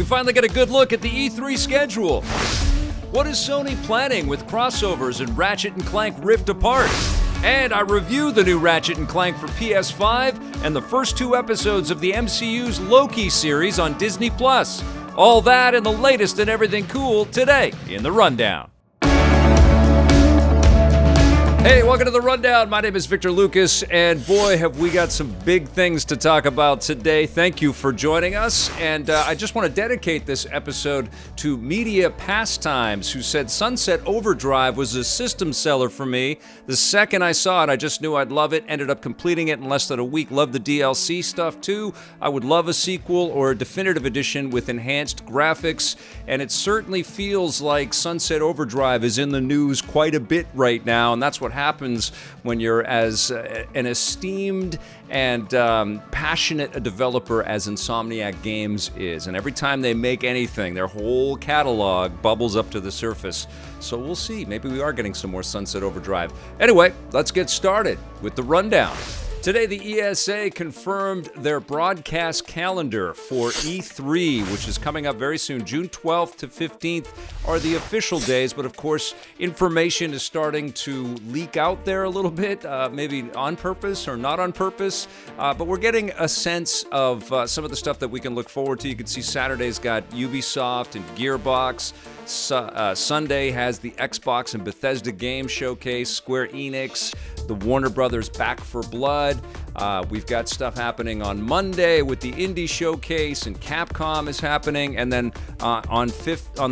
We finally get a good look at the E3 schedule. What is Sony planning with crossovers in Ratchet and Clank Rift Apart? And I review the new Ratchet and Clank for PS5 and the first 2 episodes of the MCU's Loki series on Disney+. All that and the latest and everything cool today in The Rundown. Hey, welcome to The Rundown. My name is Victor Lucas, and boy, have we got some big things to talk about today. Thank you for joining us, and I just want to dedicate this episode to Media Pastimes, who said Sunset Overdrive was a system seller for me. The second I saw it, I just knew I'd love it. Ended up completing it in less than a week. Love the DLC stuff, too. I would love a sequel or a definitive edition with enhanced graphics, and it certainly feels like Sunset Overdrive is in the news quite a bit right now, and that's what happens when you're as an esteemed and passionate a developer as Insomniac Games is. And every time they make anything, their whole catalog bubbles up to the surface. So we'll see. Maybe we are getting some more Sunset Overdrive. Anyway, let's get started with the rundown. Today, the ESA confirmed their broadcast calendar for E3, which is coming up very soon. June 12th to 15th are the official days, but of course, information is starting to leak out there a little bit, maybe on purpose or not on purpose, but we're getting a sense of some of the stuff that we can look forward to. You can see Saturday's got Ubisoft and Gearbox. Sunday has the Xbox and Bethesda Game Showcase, Square Enix, the Warner Brothers Back for Blood. We've got stuff happening on Monday with the Indie Showcase, and Capcom is happening. And then on the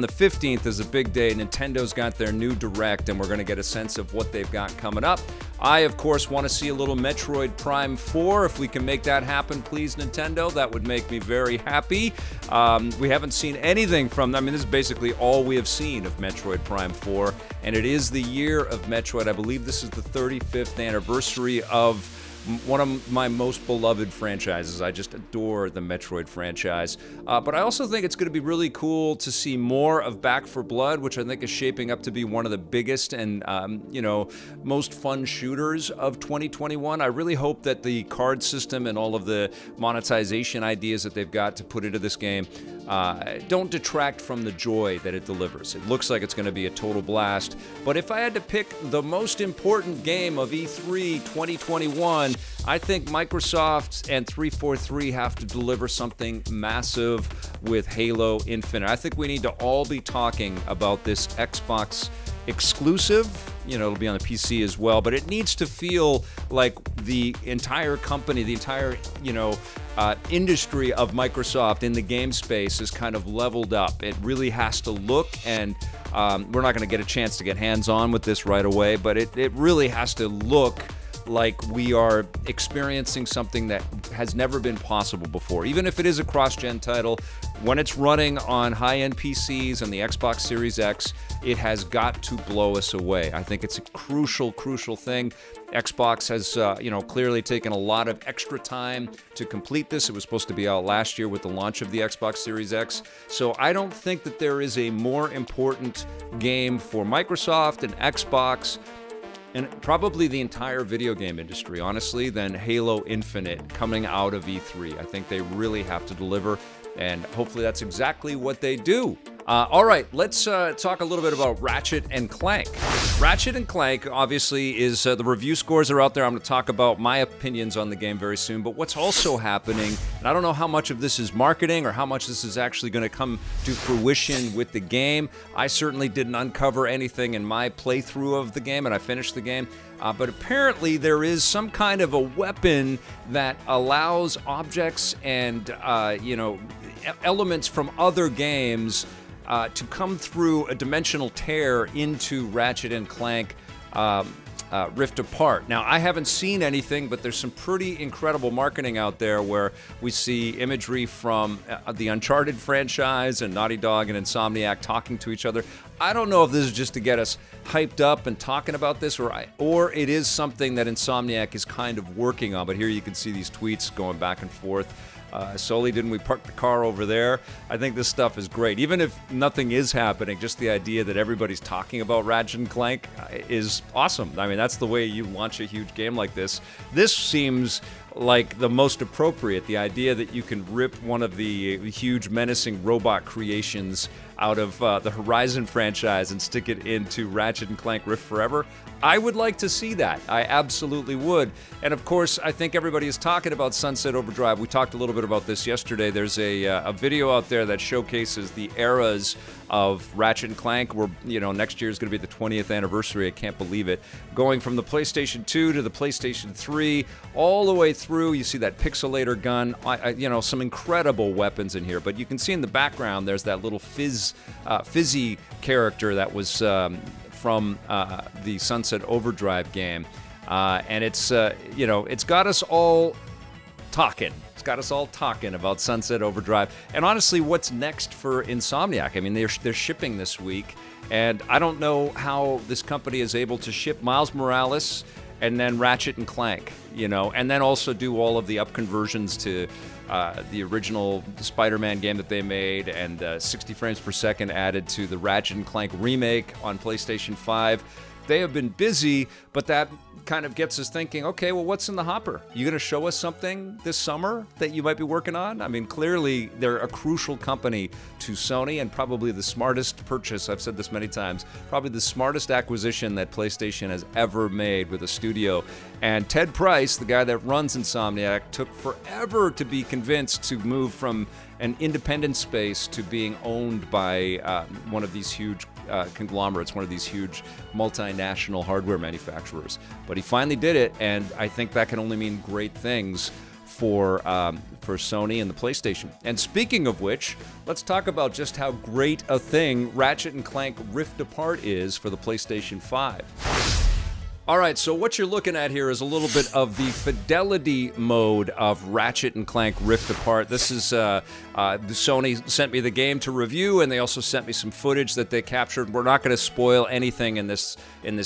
15th is a big day. Nintendo's got their new Direct, and we're going to get a sense of what they've got coming up. I, of course, want to see a little Metroid Prime 4. If we can make that happen, please, Nintendo, that would make me very happy. We haven't seen anything from them. I mean, this is basically all we have seen of Metroid Prime 4, and it is the year of Metroid. I believe this is the 35th anniversary of one of my most beloved franchises. I just adore the Metroid franchise. But I also think it's going to be really cool to see more of Back for Blood, which I think is shaping up to be one of the biggest and, most fun shooters of 2021. I really hope that the card system and all of the monetization ideas that they've got to put into this game don't detract from the joy that it delivers. It looks like it's going to be a total blast. But if I had to pick the most important game of E3 2021, I think Microsoft and 343 have to deliver something massive with Halo Infinite. I think we need to all be talking about this Xbox exclusive. It'll be on the PC as well, but it needs to feel like the entire company, the entire, industry of Microsoft in the game space is kind of leveled up. It really has to look, and we're not going to get a chance to get hands-on with this right away, but it really has to look like we are experiencing something that has never been possible before. Even if it is a cross-gen title, when it's running on high-end PCs and the Xbox Series X, it has got to blow us away. I think it's a crucial thing. Xbox has, clearly taken a lot of extra time to complete this. It was supposed to be out last year with the launch of the Xbox Series X. So I don't think that there is a more important game for Microsoft and Xbox and probably the entire video game industry, honestly, than Halo Infinite coming out of E3. I think they really have to deliver, and hopefully that's exactly what they do. All right, let's talk a little bit about Ratchet and Clank. Ratchet and Clank, obviously, is the review scores are out there. I'm going to talk about my opinions on the game very soon. But what's also happening, and I don't know how much of this is marketing or how much this is actually going to come to fruition with the game. I certainly didn't uncover anything in my playthrough of the game, and I finished the game. But apparently there is some kind of a weapon that allows objects and, elements from other games to come through a dimensional tear into Ratchet and Clank Rift Apart. Now, I haven't seen anything, but there's some pretty incredible marketing out there where we see imagery from the Uncharted franchise and Naughty Dog and Insomniac talking to each other. I don't know if this is just to get us hyped up and talking about this, or it is something that Insomniac is kind of working on. But here you can see these tweets going back and forth. Sully, didn't we park the car over there? I think this stuff is great. Even if nothing is happening, just the idea that everybody's talking about Ratchet and Clank is awesome. I mean, that's the way you launch a huge game like this. This seems like the most appropriate. The idea that you can rip one of the huge menacing robot creations out of the Horizon franchise and stick it into Ratchet and Clank Rift Forever. I would like to see that. I absolutely would. And of course, I think everybody is talking about Sunset Overdrive. We talked a little bit about this yesterday. There's a video out there that showcases the eras of Ratchet and Clank. We're, next year is going to be the 20th anniversary. I can't believe it. Going from the PlayStation 2 to the PlayStation 3, all the way through. You see that pixelator gun. Some incredible weapons in here. But you can see in the background, there's that little fizzy character that was from the Sunset Overdrive game. And it's got us all talking. It's got us all talking about Sunset Overdrive. And honestly, what's next for Insomniac? I mean, they're shipping this week, and I don't know how this company is able to ship Miles Morales and then Ratchet and Clank, and then also do all of the up conversions to the original Spider-Man game that they made, and 60 frames per second added to the Ratchet and Clank remake on PlayStation 5. They have been busy, but that kind of gets us thinking, okay, well, what's in the hopper? You going to show us something this summer that you might be working on? I mean, clearly, they're a crucial company to Sony, and probably the smartest purchase, I've said this many times, probably the smartest acquisition that PlayStation has ever made with a studio. And Ted Price, the guy that runs Insomniac, took forever to be convinced to move from an independent space to being owned by one of these huge conglomerates, one of these huge multinational hardware manufacturers. But he finally did it, and I think that can only mean great things for Sony and the PlayStation. And speaking of which, let's talk about just how great a thing Ratchet and Clank Rift Apart is for the PlayStation 5. All right, so what you're looking at here is a little bit of the fidelity mode of Ratchet and Clank Rift Apart. This is Sony sent me the game to review, and they also sent me some footage that they captured. We're not going to spoil anything in this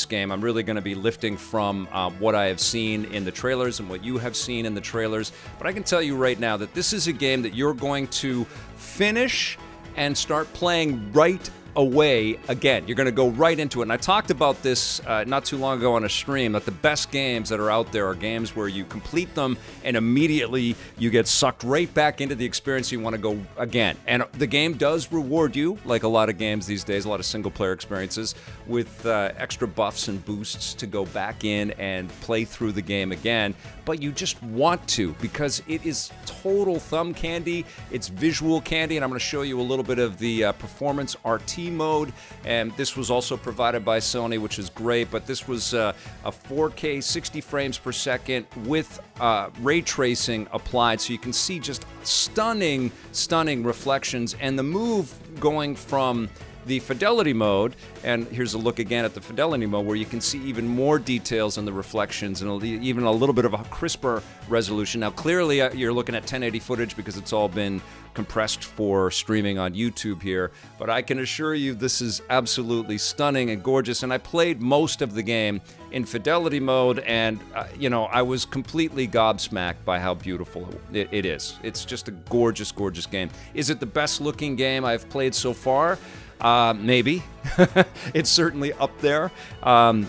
game. I'm really going to be lifting from what I have seen in the trailers and what you have seen in the trailers. But I can tell you right now that this is a game that you're going to finish and start playing right away again. You're going to go right into it. And I talked about this not too long ago on a stream, that the best games that are out there are games where you complete them and immediately you get sucked right back into the experience. You want to go again. And the game does reward you, like a lot of games these days, a lot of single-player experiences, with extra buffs and boosts to go back in and play through the game again. But you just want to, because it is total thumb candy. It's visual candy, and I'm going to show you a little bit of the performance RT mode, and this was also provided by Sony, which is great. But this was a 4K 60 frames per second with ray tracing applied, so you can see just stunning reflections. And the move going from the fidelity mode, and here's a look again at the fidelity mode, where you can see even more details in the reflections and even a little bit of a crisper resolution. Now, clearly, you're looking at 1080 footage because it's all been compressed for streaming on YouTube here, but I can assure you this is absolutely stunning and gorgeous. And I played most of the game in fidelity mode, and I was completely gobsmacked by how beautiful it is. It's just a gorgeous game. Is it the best looking game I've played so far? Maybe. It's certainly up there. And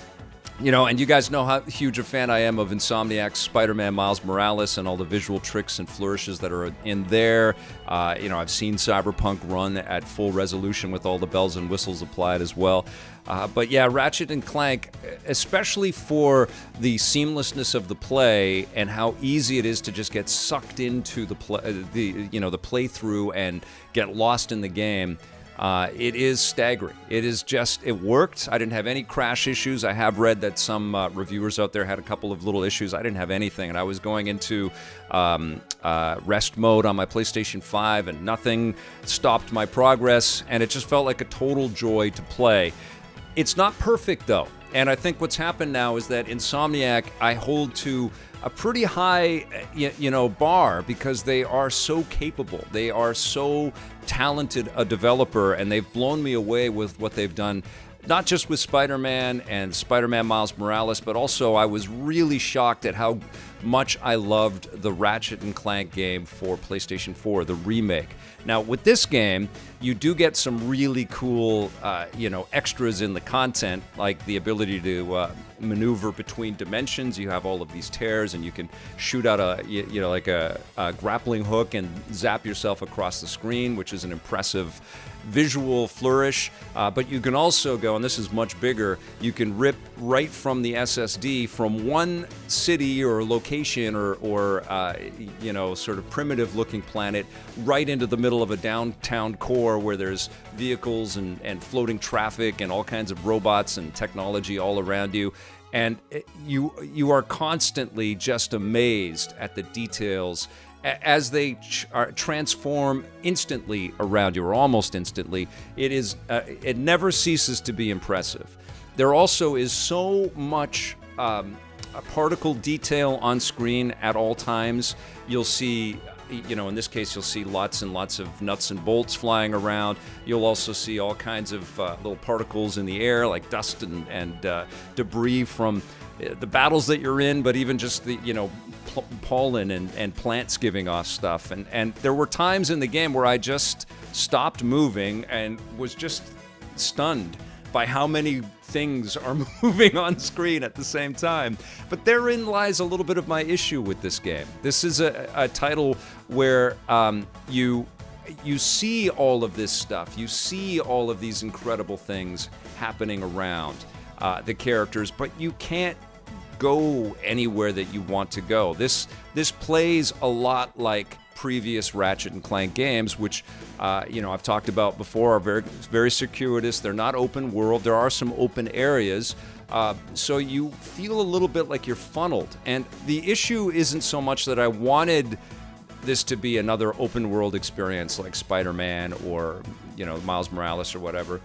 you guys know how huge a fan I am of Insomniac's Spider-Man Miles Morales and all the visual tricks and flourishes that are in there. I've seen Cyberpunk run at full resolution with all the bells and whistles applied as well. But yeah, Ratchet and Clank, especially for the seamlessness of the play and how easy it is to just get sucked into the playthrough and get lost in the game. It is staggering. It worked. I didn't have any crash issues. I have read that some reviewers out there had a couple of little issues. I didn't have anything, and I was going into rest mode on my PlayStation 5, and nothing stopped my progress, and it just felt like a total joy to play. It's not perfect, though, and I think what's happened now is that Insomniac, I hold to a pretty high, bar, because they are so capable. They are so talented a developer, and they've blown me away with what they've done, not just with Spider-Man and Spider-Man Miles Morales, but also I was really shocked at how much I loved the Ratchet and Clank game for PlayStation 4, the remake. Now, with this game, you do get some really cool, extras in the content, like the ability to maneuver between dimensions. You have all of these tears, and you can shoot out a grappling hook and zap yourself across the screen, which is an impressive visual flourish. But you can also go, and this is much bigger, you can rip right from the SSD from one city or location or sort of primitive looking planet right into the middle of a downtown core where there's vehicles and floating traffic and all kinds of robots and technology all around you. And you are constantly just amazed at the details as they transform instantly around you, or almost instantly. It never ceases to be impressive. There also is so much particle detail on screen at all times. You'll see, in this case, you'll see lots and lots of nuts and bolts flying around. You'll also see all kinds of little particles in the air, like dust and debris from the battles that you're in, but even just the, pollen and plants giving off stuff. And there were times in the game where I just stopped moving and was just stunned by how many things are moving on screen at the same time. But therein lies a little bit of my issue with this game. This is a title where you see all of this stuff. You see all of these incredible things happening around the characters, but you can't go anywhere that you want to go. This plays a lot like previous Ratchet and Clank games, which I've talked about before, are very, very circuitous. They're not open world. There are some open areas, so you feel a little bit like you're funneled. And the issue isn't so much that I wanted this to be another open world experience like Spider-Man or Miles Morales or whatever.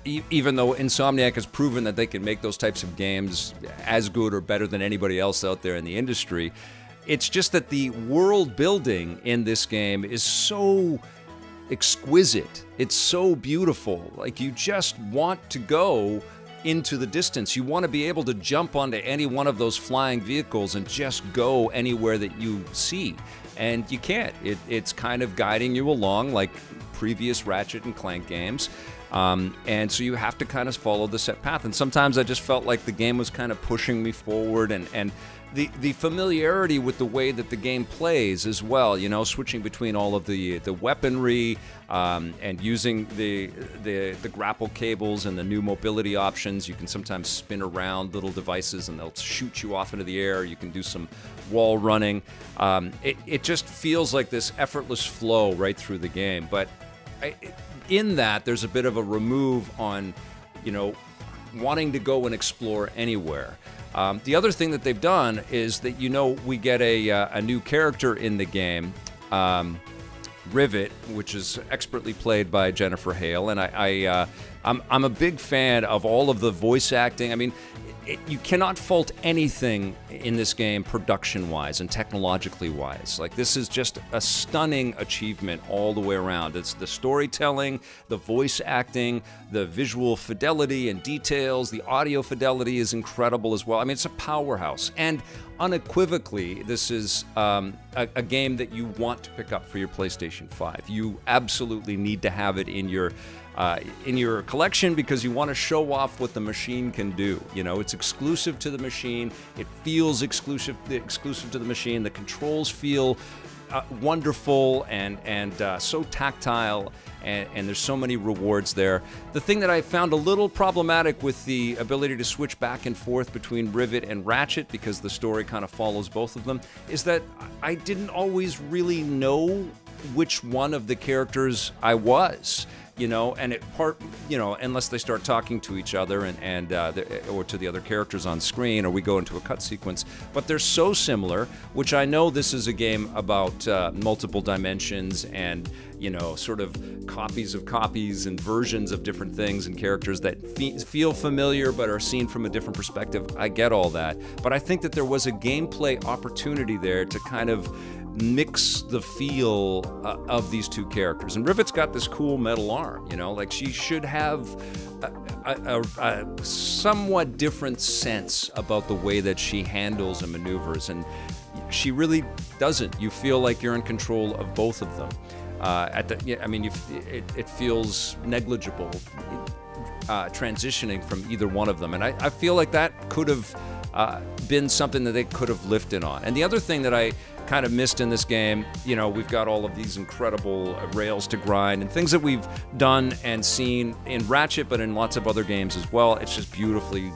Even though Insomniac has proven that they can make those types of games as good or better than anybody else out there in the industry, it's just that the world building in this game is so exquisite. It's so beautiful. Like, you just want to go into the distance. You want to be able to jump onto any one of those flying vehicles and just go anywhere that you see. And you can't. It's kind of guiding you along like previous Ratchet and Clank games. And so you have to kind of follow the set path. And sometimes I just felt like the game was kind of pushing me forward, and the familiarity with the way that the game plays as well, switching between all of the weaponry and using the grapple cables and the new mobility options. You can sometimes spin around little devices and they'll shoot you off into the air. You can do some wall running. It just feels like this effortless flow right through the game. But in that, there's a bit of a remove on, wanting to go and explore anywhere. The other thing that they've done is that, we get a new character in the game, Rivet, which is expertly played by Jennifer Hale, and I'm a big fan of all of the voice acting. I mean, you cannot fault anything in this game production-wise and technologically-wise. Like, this is just a stunning achievement all the way around. It's the storytelling, the voice acting, the visual fidelity and details. The audio fidelity is incredible as well. I mean, it's a powerhouse. And unequivocally, this is a game that you want to pick up for your PlayStation 5. You absolutely need to have it in your collection because you want to show off what the machine can do. It's exclusive to the machine. It feels exclusive to the machine. The controls feel wonderful and so tactile, and there's so many rewards there. The thing that I found a little problematic with the ability to switch back and forth between Rivet and Ratchet, because the story kind of follows both of them, is that I didn't always really know which one of the characters I was. Unless they start talking to each other or to the other characters on screen, or we go into a cut sequence. But they're so similar, which I know this is a game about multiple dimensions and sort of copies of copies and versions of different things and characters that feel familiar but are seen from a different perspective. I get all that. But I think that there was a gameplay opportunity there to kind of mix the feel of these two characters. And Rivet's got this cool metal arm, like she should have a somewhat different sense about the way that she handles and maneuvers, and she really doesn't. You feel like you're in control of both of them. It feels negligible transitioning from either one of them, and I feel like that could have been something that they could have lifted on. And the other thing that I kind of missed in this game, we've got all of these incredible rails to grind and things that we've done and seen in Ratchet, but in lots of other games as well. It's just beautifully,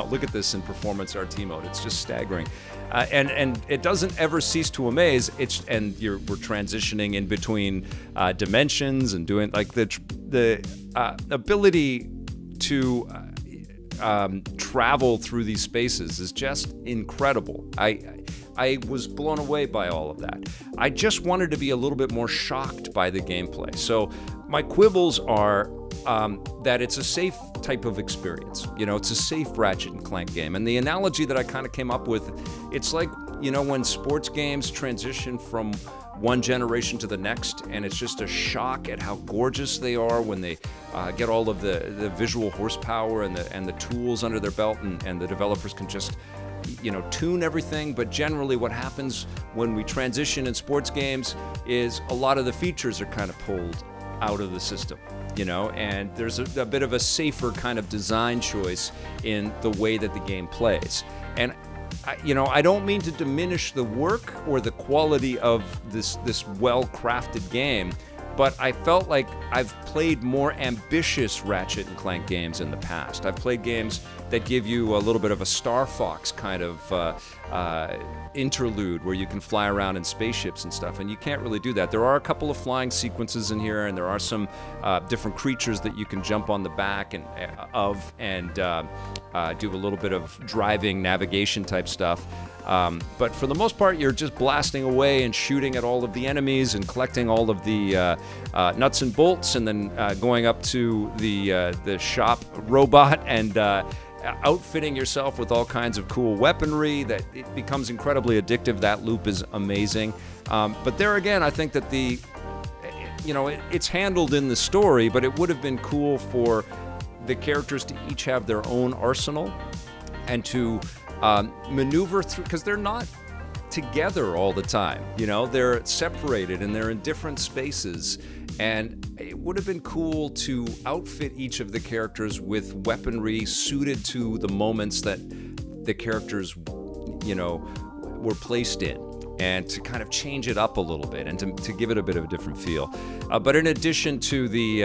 look at this in performance RT mode. It's just staggering. And it doesn't ever cease to amaze. We're transitioning in between dimensions and doing like the ability to travel through these spaces is just incredible. I was blown away by all of that. I just wanted to be a little bit more shocked by the gameplay. So my quibbles are that it's a safe type of experience. It's a safe Ratchet and Clank game. And the analogy that I kind of came up with, it's like, when sports games transition from one generation to the next, and it's just a shock at how gorgeous they are when they get all of the visual horsepower and the tools under their belt, and the developers can just tune everything. But generally what happens when we transition in sports games is a lot of the features are kind of pulled out of the system, and there's a bit of a safer kind of design choice in the way that the game plays. And I don't mean to diminish the work or the quality of this well-crafted game, but I felt like I've played more ambitious Ratchet and Clank games in the past. I've played games that give you a little bit of a Star Fox kind of interlude where you can fly around in spaceships and stuff, and you can't really do that. There are a couple of flying sequences in here, and there are some different creatures that you can jump on the back and do a little bit of driving navigation type stuff. But for the most part, you're just blasting away and shooting at all of the enemies and collecting all of the nuts and bolts, and then going up to the shop robot and outfitting yourself with all kinds of cool weaponry that it becomes incredibly addictive. That loop is amazing. But there again, I think that it's handled in the story, but it would have been cool for the characters to each have their own arsenal and to maneuver through, because they're not together all the time. They're separated and they're in different spaces, and it would have been cool to outfit each of the characters with weaponry suited to the moments that the characters were placed in, and to kind of change it up a little bit and to give it a bit of a different feel. But in addition to the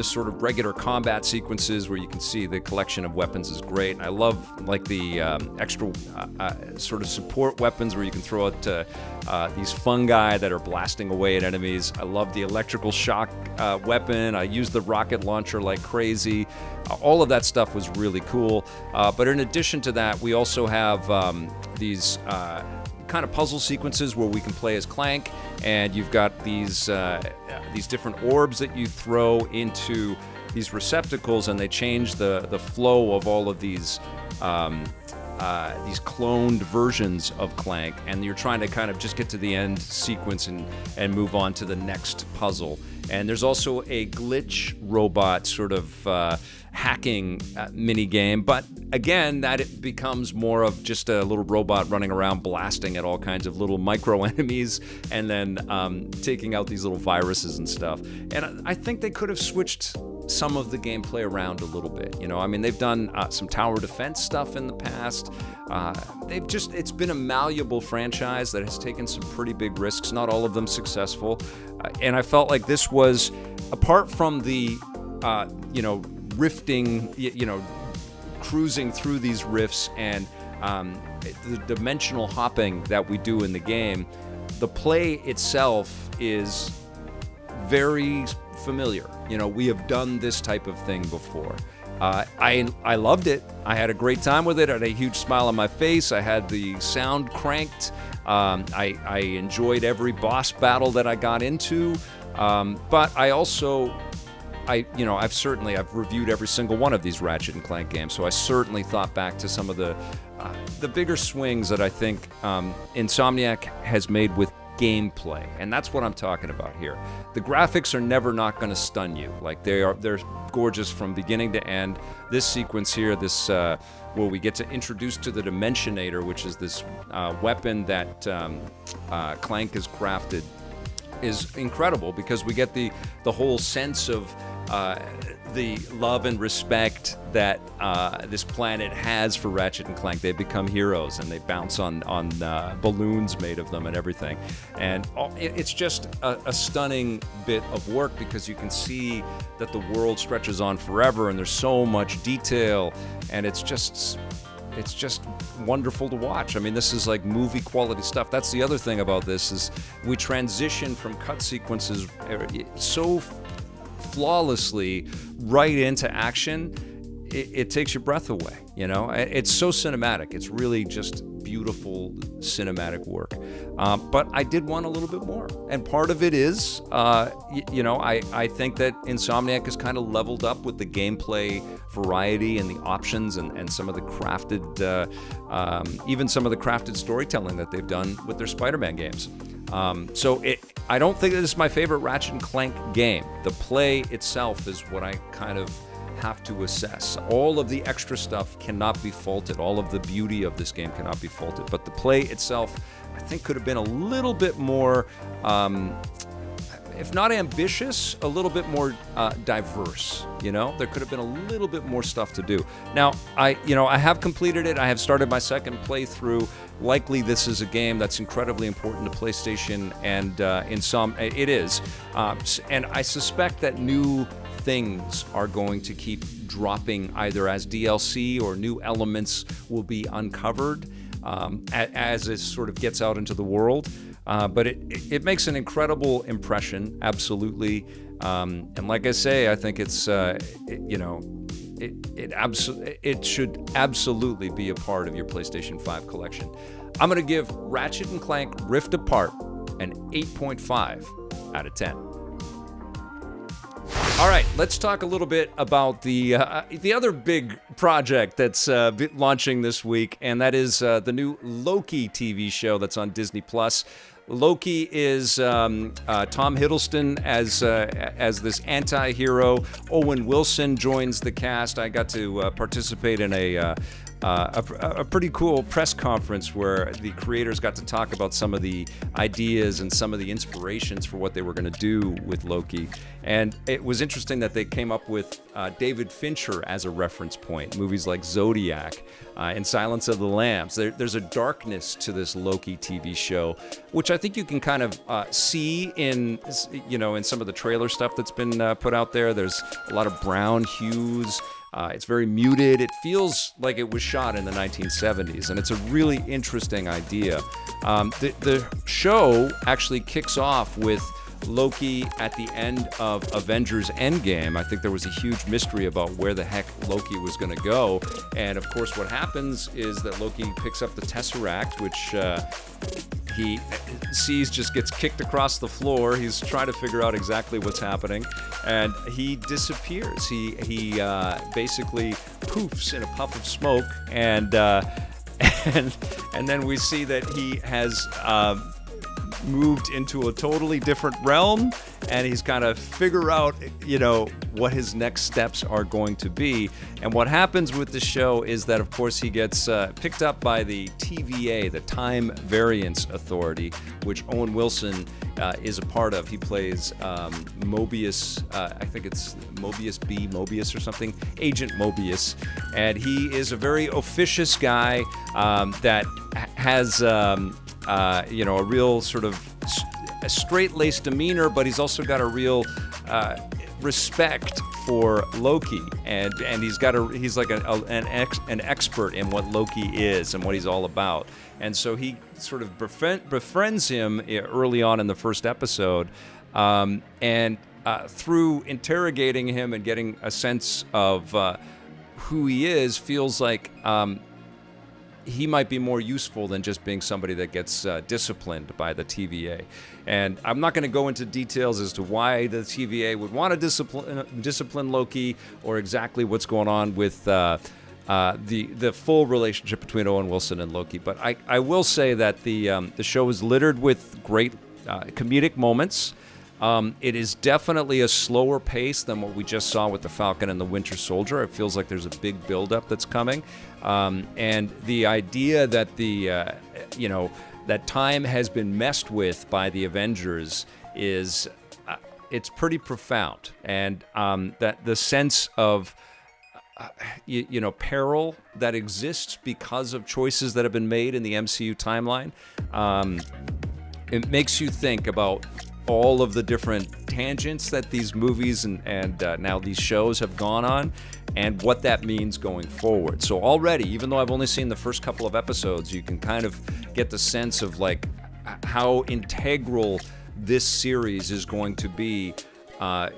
sort of regular combat sequences where you can see the collection of weapons is great. And I love like the extra sort of support weapons where you can throw out these fungi that are blasting away at enemies. I love the electrical shock weapon. I use the rocket launcher like crazy. All of that stuff was really cool. But in addition to that, we also have these kind of puzzle sequences where we can play as Clank, and you've got these different orbs that you throw into these receptacles, and they change the flow of all of these cloned versions of Clank, and you're trying to kind of just get to the end sequence and move on to the next puzzle. And there's also a glitch robot sort of hacking mini game, but again, that it becomes more of just a little robot running around blasting at all kinds of little micro enemies, and then taking out these little viruses and stuff. And I think they could have switched some of the gameplay around a little bit. They've done some tower defense stuff in the past. It's been a malleable franchise that has taken some pretty big risks, not all of them successful. And I felt like this was, apart from the, rifting, cruising through these rifts and the dimensional hopping that we do in the game, the play itself is very familiar. We have done this type of thing before. I loved it. I had a great time with it. I had a huge smile on my face. I had the sound cranked I enjoyed every boss battle that I got into, but I also, I've reviewed every single one of these Ratchet and Clank games, so I certainly thought back to some of the bigger swings that I think Insomniac has made with gameplay, and that's what I'm talking about here. The graphics are never not going to stun you. Like they're gorgeous from beginning to end. This sequence here, where we get to introduce to the Dimensionator, which is this weapon that Clank has crafted, is incredible because we get the whole sense of the love and respect that this planet has for Ratchet and Clank. They become heroes and they bounce on balloons made of them and everything. And it's just a stunning bit of work because you can see that the world stretches on forever and there's so much detail, and it's just wonderful to watch. I mean, this is like movie quality stuff. That's the other thing about this, is we transition from cut sequences so flawlessly right into action. It takes your breath away, you know? It's so cinematic. It's really just beautiful cinematic work. But I did want a little bit more. And part of it is, I think that Insomniac has kind of leveled up with the gameplay variety and the options and some of the crafted, even some of the crafted storytelling that they've done with their Spider-Man games. I don't think this is my favorite Ratchet and Clank game. The play itself is what I kind of have to assess. All of the extra stuff cannot be faulted. All of the beauty of this game cannot be faulted. But the play itself, I think, could have been a little bit more, if not ambitious, a little bit more diverse. You know, there could have been a little bit more stuff to do. Now, I have completed it. I have started my second playthrough. Likely, this is a game that's incredibly important to PlayStation, and it is. And I suspect that new things are going to keep dropping either as DLC or new elements will be uncovered as it sort of gets out into the world. But it makes an incredible impression, absolutely. And like I say, I think it's it should absolutely be a part of your PlayStation 5 collection. I'm going to give Ratchet and Clank Rift Apart an 8.5 out of 10. All right, let's talk a little bit about the other big project that's launching this week, and that is the new Loki TV show that's on Disney+. Loki is Tom Hiddleston as this anti-hero. Owen Wilson joins the cast. I got to participate in a pretty cool press conference where the creators got to talk about some of the ideas and some of the inspirations for what they were going to do with Loki. And it was interesting that they came up with David Fincher as a reference point. Movies like Zodiac and Silence of the Lambs. There's a darkness to this Loki TV show, which I think you can kind of see in some of the trailer stuff that's been put out there. There's a lot of brown hues. It's very muted. It feels like it was shot in the 1970s, and it's a really interesting idea. The show actually kicks off with Loki at the end of Avengers Endgame. I think there was a huge mystery about where the heck Loki was going to go. And of course, what happens is that Loki picks up the Tesseract, which he sees just gets kicked across the floor. He's trying to figure out exactly what's happening, and he disappears. He basically poofs in a puff of smoke, and then we see that he has moved into a totally different realm, and he's kind of figure out, what his next steps are going to be. And what happens with the show is that, of course, he gets picked up by the TVA, the Time Variance Authority, which Owen Wilson is a part of. He plays Mobius, I think it's Mobius or something, Agent Mobius. And he is a very officious guy that has a real sort of a straight-laced demeanor, but he's also got a real respect for Loki, and he's like an expert in what Loki is and what he's all about. And so he sort of befriends him early on in the first episode, and through interrogating him and getting a sense of who he is, feels like he might be more useful than just being somebody that gets disciplined by the TVA. And I'm not going to go into details as to why the TVA would want to discipline Loki, or exactly what's going on with the full relationship between Owen Wilson and Loki. But I will say that the show is littered with great comedic moments. It is definitely a slower pace than what we just saw with the Falcon and the Winter Soldier. It feels like there's a big buildup that's coming, and the idea that that time has been messed with by the Avengers is it's pretty profound, and that the sense of peril that exists because of choices that have been made in the MCU timeline. It makes you think about all of the different tangents that these movies and now these shows have gone on, and what that means going forward. So already, even though I've only seen the first couple of episodes, you can kind of get the sense of like how integral this series is going to be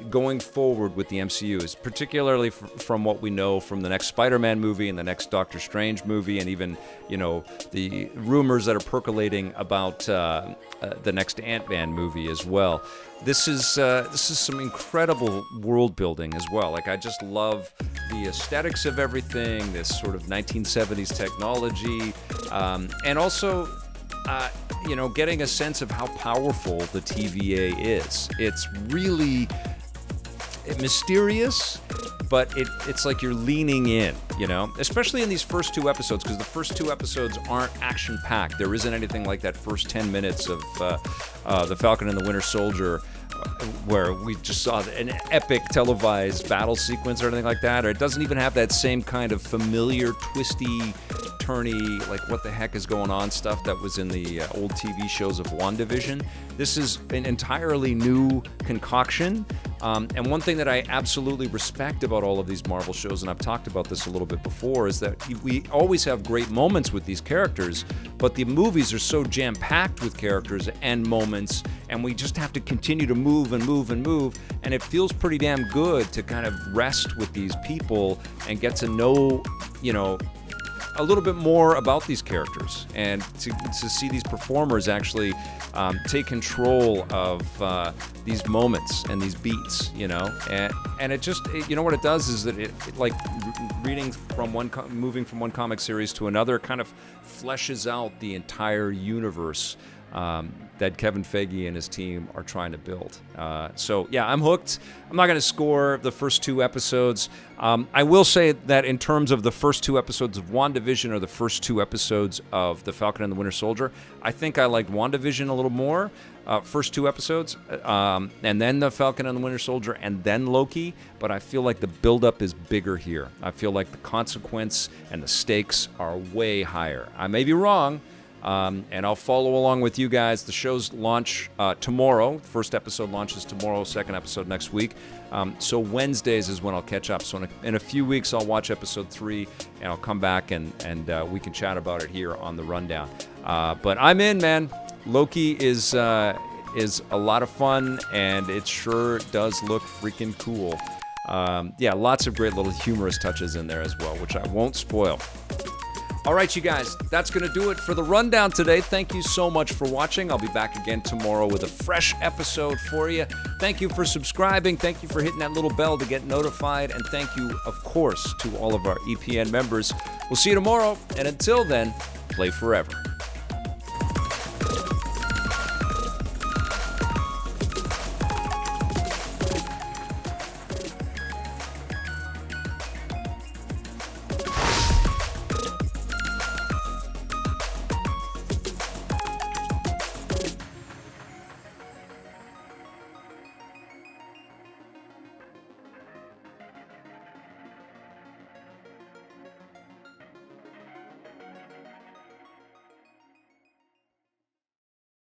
going forward with the MCU, is particularly from what we know from the next Spider-Man movie and the next Doctor Strange movie, and even the rumors that are percolating about the next Ant-Man movie as well. This is some incredible world building as well. Like, I just love the aesthetics of everything, this sort of 1970s technology, and also getting a sense of how powerful the TVA is. It's really mysterious, but it's like you're leaning in, especially in these first two episodes, because the first two episodes aren't action-packed. There isn't anything like that first 10 minutes of The Falcon and the Winter Soldier, where we just saw an epic televised battle sequence or anything like that, or it doesn't even have that same kind of familiar, twisty, turny, like what the heck is going on stuff that was in the old TV shows of WandaVision. This is an entirely new concoction, and one thing that I absolutely respect about all of these Marvel shows, and I've talked about this a little bit before, is that we always have great moments with these characters, but the movies are so jam-packed with characters and moments, and we just have to continue to move and move and move, and it feels pretty damn good to kind of rest with these people and get to know, a little bit more about these characters, and to see these performers actually take control of these moments and these beats, and it just, what it does is that it like reading from moving from one comic series to another, kind of fleshes out the entire universe that Kevin Feige and his team are trying to build. So yeah, I'm hooked. I'm not going to score the first two episodes. I will say that in terms of the first two episodes of WandaVision or the first two episodes of The Falcon and the Winter Soldier, I think I liked WandaVision a little more, first two episodes, and then The Falcon and the Winter Soldier, and then Loki, but I feel like the buildup is bigger here. I feel like the consequence and the stakes are way higher. I may be wrong, and I'll follow along with you guys. The shows launch tomorrow. First episode launches tomorrow, second episode next week. So Wednesdays is when I'll catch up. So in a few weeks, I'll watch episode 3, and I'll come back and we can chat about it here on the Rundown. But I'm in, man. Loki is a lot of fun, and it sure does look freaking cool. Yeah, lots of great little humorous touches in there as well, which I won't spoil. All right, you guys, that's going to do it for the Rundown today. Thank you so much for watching. I'll be back again tomorrow with a fresh episode for you. Thank you for subscribing. Thank you for hitting that little bell to get notified. And thank you, of course, to all of our EPN members. We'll see you tomorrow. And until then, play forever.